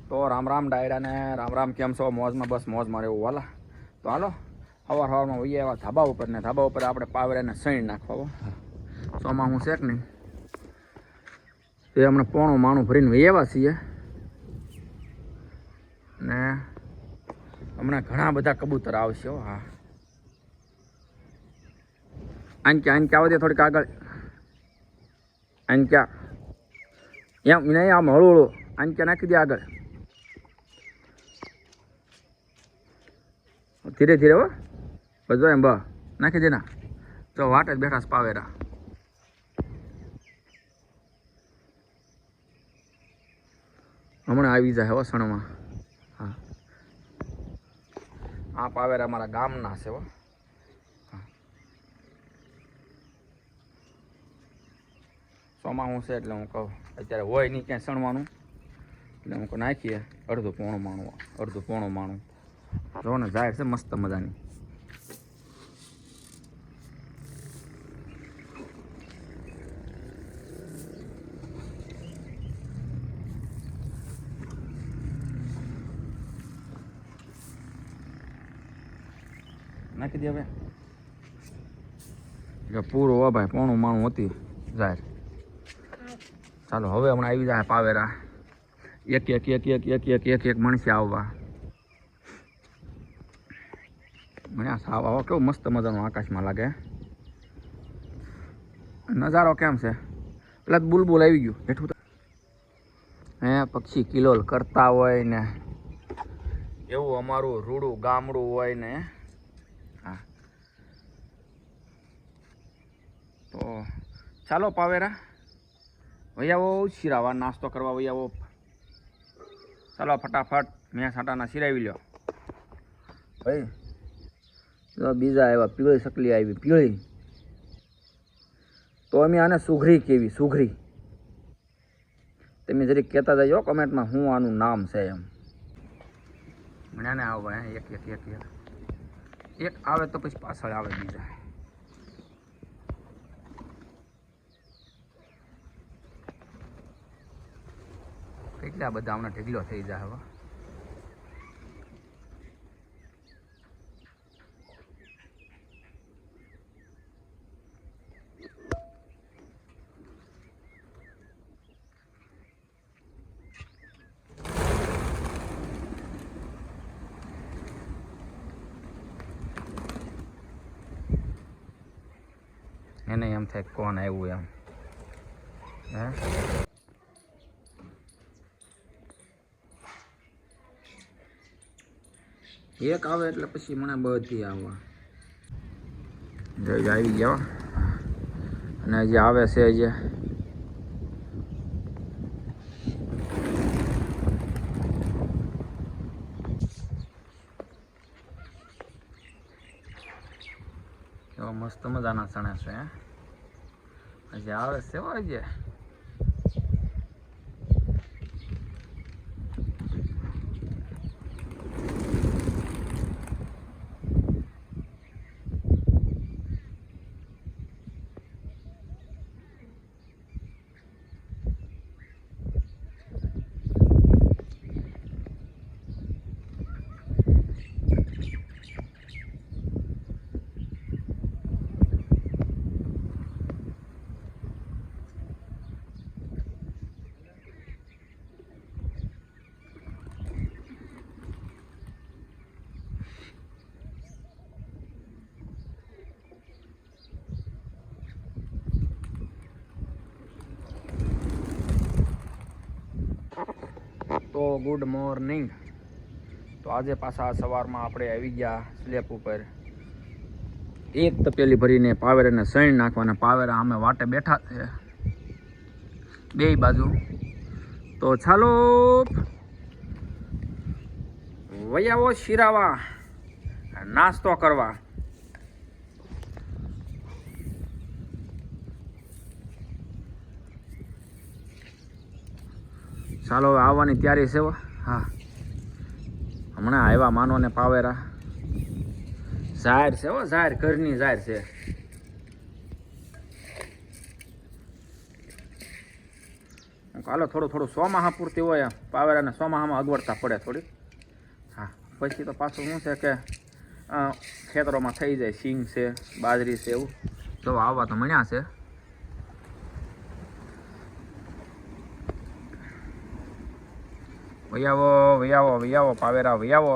તો રામ રામ ડાયરા ને રામ રામ, કેમ છો? મોજમાં? બસ મોજમાં રહેવું વાલા. તો હાલો સવારમાં વહીએ એવા ધાબા ઉપર ને ધાબા ઉપર આપણે પાવરેને સણી નાખવા. સોમાં હું શેક નહીં તે હમણાં પોણું માણું ભરીને વહી આવ્યા છીએ ને હમણાં ઘણા બધા કબૂતર આવશે. હા, આંક્યા આવે દે થોડીક આગળ. આંક્યા એમ નહીં, આમ હળું હળું આંક્યા નાખી દે આગળ, ધીરે ધીરે. હો બસ એમ બ નાખી દે ના. જો વાટ જ બેઠા પાવેરા. હમણાં આવી જાય વસણમાં. હા, આ પાવેરા અમારા ગામના છે. હો સોમાં હું છે એટલે હું કહું અત્યારે હોય નહીં ક્યાંય સણવાનું એટલે હું કહું નાખીએ અડધું પોણું માણું. જો ને જાહેર છે મસ્ત મજાની. નાખી દે હવે. પૂરો હો ભાઈ, પોણું માણું હતી જાહેર. ચાલો હવે હમણાં આવી જાય પાવેરા. એક મણસી આવવા. મને સાવ આવો કેવું મસ્ત મજાનું આકાશમાં લાગે. નજારો કેમ છે? પેલા બુલબુલ આવી ગયું હેઠું. હે પક્ષી કિલોલ કરતા હોય ને એવું અમારું રૂડું ગામડું હોય ને. હા, તો ચાલો પાવેરા વૈયાવો શિરાવા નાસ્તો કરવા વૈયાવો. ચાલો ફટાફટ મેં સાટાના શિરાવી લ્યો ભાઈ. બીજા આવ્યા, પીળી સકલી આવી, પીળી. તો અમે આને સુઘરી કેવી, સુઘરી. તમે જરીક કહેતા જજો કમેન્ટમાં હું આનું નામ છે એમ. મને આને આવે એક આવે તો પછી પાછળ આવે બીજા. કેટલા બધા હમણાં ઢીગલો થઈ જાય હવે. એને એમ થાય કોણ આવ્યું એમ. હે એક આવે એટલે પછી મને બધી આવવા. જોઈ આવી ગયા. અને હજી આવે છે હજી. એવા મસ્ત મજાના ચણા છે. હજી આવે છે હજી. તો ગુડ મોર્નિંગ. તો આજે પાછા સવારમાં આપણે આવી ગયા સ્લેપ ઉપર. એક તપેલી ભરીને પાવેરાને સણી નાખવાના. પાવેરા અમે વાટે બેઠા છે બે બાજુ. તો ચાલો વૈયાવો શિરાવા નાસ્તો કરવા. ચાલો હવે આવવાની તૈયારી છે. હા, હમણાં આવ્યા માનો ને પાવેરા. જાહેર છે હો, જાહેર ઘરની જાહેર છે. હાલો થોડું થોડું ચોમાહા પૂરતી હોય પાવેરાને ચોમાહામાં અગવડતા પડે થોડી. હા પછી તો પાછું શું છે કે ખેતરોમાં થઈ જાય, સિંગ છે, બાજરી છે, એવું તો આવવા તો મળ્યા છે. વૈયાવો વૈયાવો વૈયાવો પાવેરા વૈયાવો.